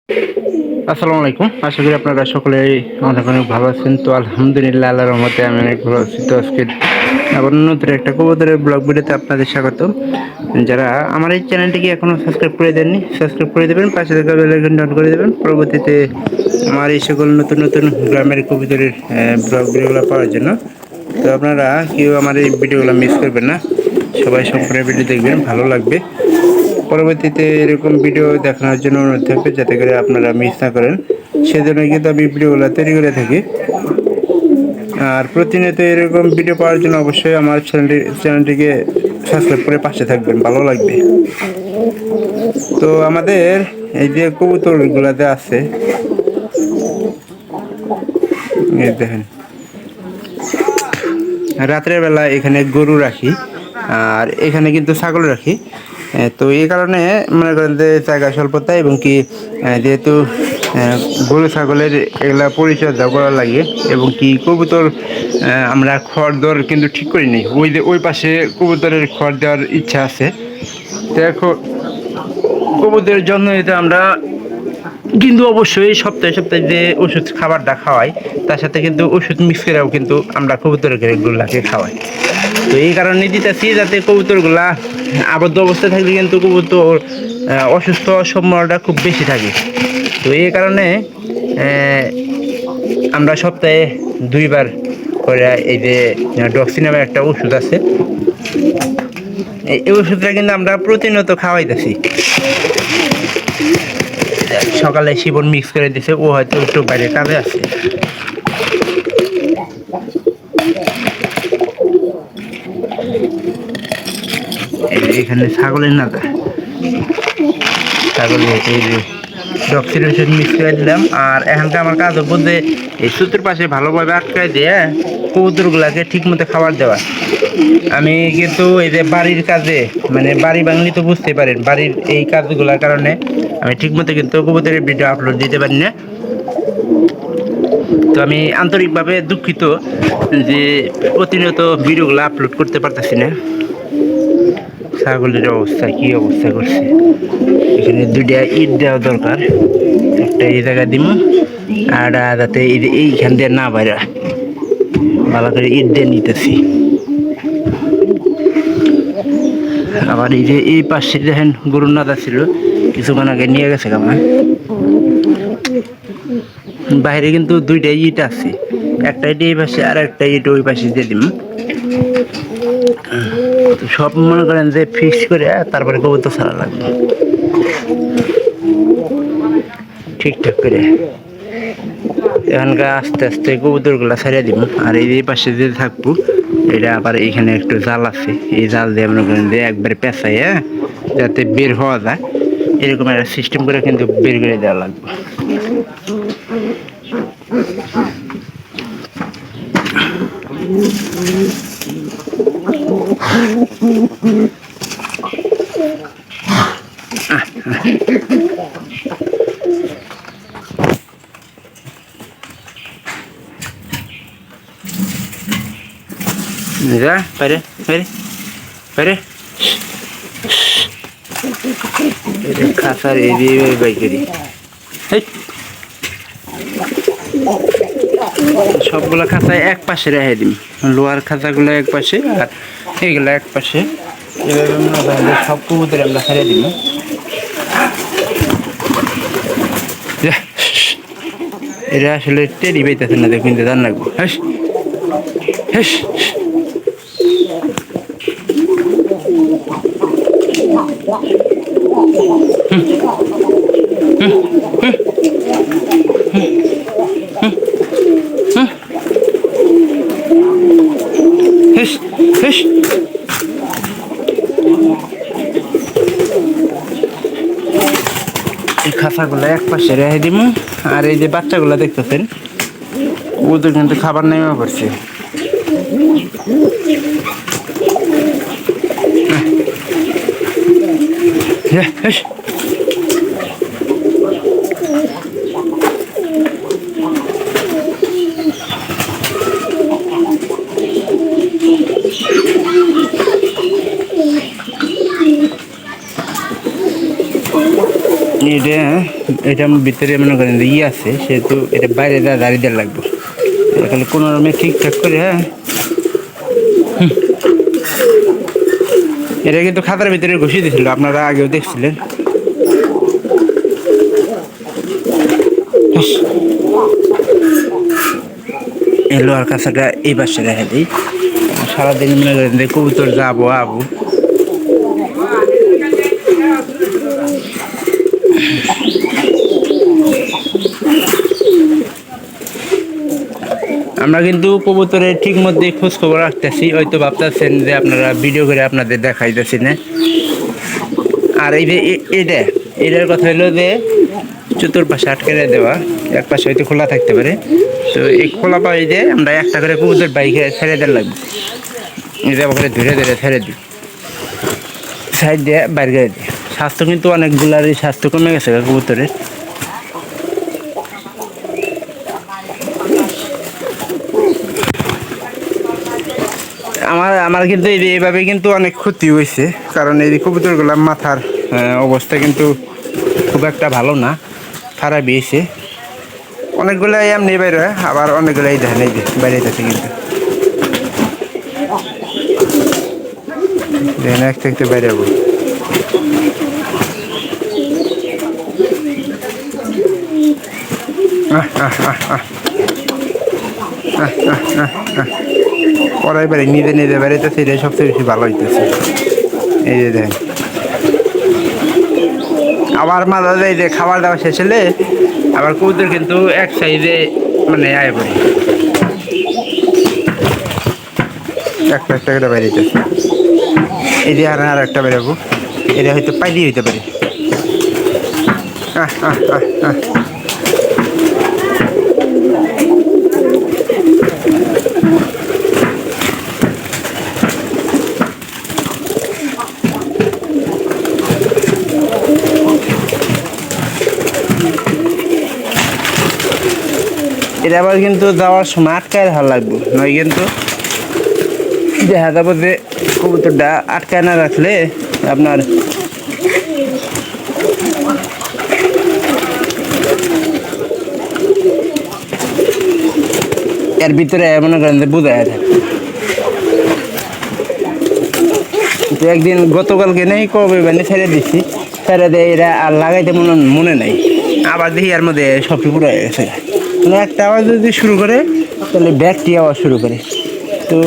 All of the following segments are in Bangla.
আসসালামু আলাইকুম। আশা করি আপনারা সকলেই অনেক অনেক ভালো আছেন। তো আলহামদুলিল্লাহ আল্লাহর রহমতে আমি অনেক ভালো আছি। তো আজকে আবার নতুন একটা কবুতরের ব্লগ ভিডিওতে আপনাদের স্বাগত। যারা আমার এই চ্যানেলটিকে এখনও সাবস্ক্রাইব করে দেননি, সাবস্ক্রাইব করে দেবেন, পাশে থাকা বেল আইকনটি অন করে দেবেন। পরবর্তীতে আমার এই সকল নতুন নতুন গ্রামের কবুতরের ব্লগ ভিডিওগুলো পাওয়ার জন্য। তো আপনারা কেউ আমার এই ভিডিওগুলো মিস করবেন না, সবাই সম্পূর্ণ ভিডিও দেখবেন, ভালো লাগবে। পরবর্তীতে এরকম ভিডিও দেখানোর জন্য অনুরোধ থাকবে, যাতে করে আপনারা মিস না করেন। সেজন্য কিন্তু আমি ভিডিওগুলো তৈরি করে থাকি। আর প্রতিনিয়ত এরকম ভিডিও পাওয়ার জন্য অবশ্যই আমার চ্যানেলটিকে সাবস্ক্রাইব করে পাশে থাকবেন, ভালো লাগবে। তো আমাদের এই যে কবুতরগুলোতে আছে, এই দেখেন, রাত্রের বেলা এখানে গরু রাখি আর এখানে কিন্তু ছাগল রাখি। তো এই কারণে মনে করেন যে জায়গা স্বল্পতা এবং কি যেহেতু গরু ছাগলের এগুলা পরিচর্যা করা লাগে এবং কি কবুতর আমরা খড় দেওয়ার কিন্তু ঠিক করি নি। ওই পাশে কবুতরের খড় দেওয়ার ইচ্ছা আছে। তো এখন কবুতরের জন্য নিতে আমরা কিন্তু অবশ্যই সপ্তাহে সপ্তাহে যে ওষুধ খাবারটা খাওয়াই, তার সাথে কিন্তু ওষুধ মিক্স করেও কিন্তু আমরা কবুতরগুলাকে খাওয়াই। তো এই কারণে দিতেছি যাতে কবুতরগুলা আবদ্ধ অবস্থায় থাকলে কিন্তু কবুতর অসুস্থ হওয়ার সম্ভাবনাটা খুব বেশি থাকে। তো এই কারণে আমরা সপ্তাহে 2বার করে এই যে ডক্সি নামের একটা ওষুধ আছে, এই ওষুধটা কিন্তু আমরা প্রতিনিয়ত খাওয়াইতেছি। সকালে শিবন মিক্স করে দিছে, ও হয়তো একটু বাইরে কাজে আছে। এখানে ছাগলের নাদা, ছাগলের এই যে ডক্সির ওষুধ মিক্স করে দিলাম। আর এখানকার আমার কাজ হবো যে এই সুতোর পাশে ভালোভাবে আটকায় দিয়ে কবুতরগুলাকে ঠিক মতো খাবার দেওয়া। আমি কিন্তু এই যে বাড়ির কাজে, মানে বাড়ি বাংলি তো বুঝতে পারেন, বাড়ির এই কাজগুলোর কারণে আমি ঠিক মতো কিন্তু কবুতরের ভিডিও আপলোড দিতে পারি না। তো আমি আন্তরিকভাবে দুঃখিত যে প্রতিনিয়ত ভিডিওগুলো আপলোড করতে পারতেছি না। ছাগলের অবস্থা কি অবস্থা করছে, এখানে 2টা ইট দেওয়া দরকার, একটা এই জায়গায় দিব আর যাতে এইখান দিয়ে না বাইরে, ভালো করে ইট দিয়ে নিতেছি। আবার এই যে এই পাশে দেখেন গরুর নাদা ছিল, কিছুক্ষণ আগে নিয়ে গেছে কামায়। বাইরে কিন্তু 2টা ইট আছে, একটা ইট এই পাশে আর একটা ইট ওই পাশে দিয়ে দিব। তো সব মনে করেন যে ফিক্স করে তারপরে কবুতর ছাড়া লাগবে ঠিকঠাক করে। এখানকার আস্তে আস্তে কবুতরগুলা ছাড়িয়ে দিব। আর এই পাশে যে থাকবো এটা আবার এখানে একটু জাল আছে, এই জাল দিয়ে মনে করেন যে একবারে পেঁচাইয়া যাতে বের হওয়া যায়, এরকম একটা সিস্টেম করে কিন্তু বের করে দেওয়া লাগবে। যা পারে পারে পারে খাসার এদিকে বাইকেরি সবগুলা খাঁচায় এক পাশে রেখে দিন, লোহার খাঁচাগুলো এক পাশে আর এইগুলো এক পাশে। এভাবে মনে করেন সব কবুতর আমরা ছেড়ে দিব। এটা আসলে টেরি পাইতেছে না, দেখুন দান লাগবো। হ্যাঁ হ্যাঁ এই খাঁচাগুলো এক পাশে রেখে দিব। আর এই যে বাচ্চাগুলো দেখতেছেন, ওদের কিন্তু খাবার নেমে পড়ছে। এটা এটা ভিতরে মনে করেন যে আছে, সেহেতু এটা বাইরে দাঁড়িয়ে দেওয়া লাগবে। তাহলে কোনো রকমে ঠিকঠাক করে এটা কিন্তু খাতার ভিতরে ঘুষিয়ে দিয়েছিল, আপনারা আগেও দেখছিলেন। এই লোহার কাছাটা এই পাশে রেখে দিই, সারাদিন মনে করেন যে কবুতর যাবো আবু। আমরা কিন্তু কবুতরের ঠিক মধ্যে খোঁজ খবর রাখতেছি, হয়তো ভাবতেছেন যে আপনারা ভিডিও করে আপনাদের দেখাইতেছি না। আর এই যে এটার কথা হলো যে চতুর্পাশে আটকে দেওয়া, এক পাশে হয়তো খোলা থাকতে পারে। তো এই খোলা পাই যে আমরা একটা করে কবুতর বাইকে ছেড়ে দেওয়ার লাগবে, এই যে করে ধীরে ধীরে ছেড়ে দিই, সাইড দিয়ে বাইরে করে দিই। স্বাস্থ্য কিন্তু অনেকগুলারই স্বাস্থ্য কমে গেছে কবুতরের। আমার কিন্তু এইভাবে কিন্তু অনেক ক্ষতি হয়েছে, কারণ এই কবুতরগুলো মাথার অবস্থা কিন্তু খুব একটা ভালো না, খারাপ হয়েছে। অনেকগুলাই এমনি বাইরে হয়, আবার অনেকগুলাই দেখেন এই যে বাইরে যাচ্ছে কিন্তু দেখেন একটা একটু বাইরে যাবো। পড়াই বাড়ি নিজে নিজে বেড়াইতেছে, এটাই সবচেয়ে বেশি ভালো হইতেছে। এই যে দেখেন আবার মাঝে এই যে খাবার দাবার শেষ হলে আবার কবুতর কিন্তু এক সাইডে মানে আয় পড়ে একটা একটা করে বেরিয়েছে। এই যে আর একটা বেরোবো, এটা হয়তো পাইলি হইতে পারে। এটা আবার কিন্তু যাওয়ার সময় আটকায় ভালো লাগবে, নয় কিন্তু দেখা যাবো যে কবুতরটা আটকায় না রাখলে আপনার এর ভিতরে মনে করেন যে বোঝা থাকে। তো একদিন গতকালকে নেই কবে মানে ছেড়ে দিচ্ছি, ছেড়ে দিয়ে এরা আর লাগাইতে মনে নাই, আবার দেখি এর মধ্যে সবটি পুরো হয়ে গেছে। মানে একটা আওয়াজ যদি শুরু করে তাহলে ব্যাগটি আওয়াজ শুরু করে। তো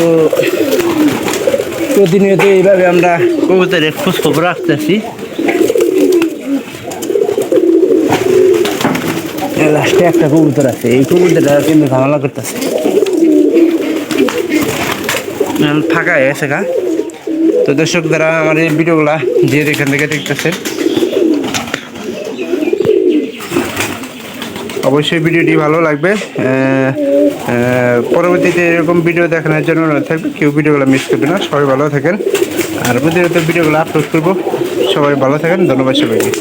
প্রতিনিয়ত এইভাবে আমরা কবুতরের খোঁজ খবর রাখতেছি। লাস্টে একটা কবুতর আছে, এই কবুতরটা কিন্তু ঝামেলা করতেছে, ফাঁকা হয়ে গেছে গা। তো দর্শক যারা আমার এই ভিডিওগুলা যে এখান থেকে দেখতেছেন, অবশ্যই ভিডিওটি ভালো লাগবে। পরবর্তীতে এরকম ভিডিও দেখানোর জন্য অনুরোধ থাকবে, কেউ ভিডিওগুলো মিস করবে না। সবাই ভালো থাকেন, আর প্রতিনিয়ত ভিডিওগুলো আপলোড করবো। সবাই ভালো থাকেন, ধন্যবাদ সবাইকে।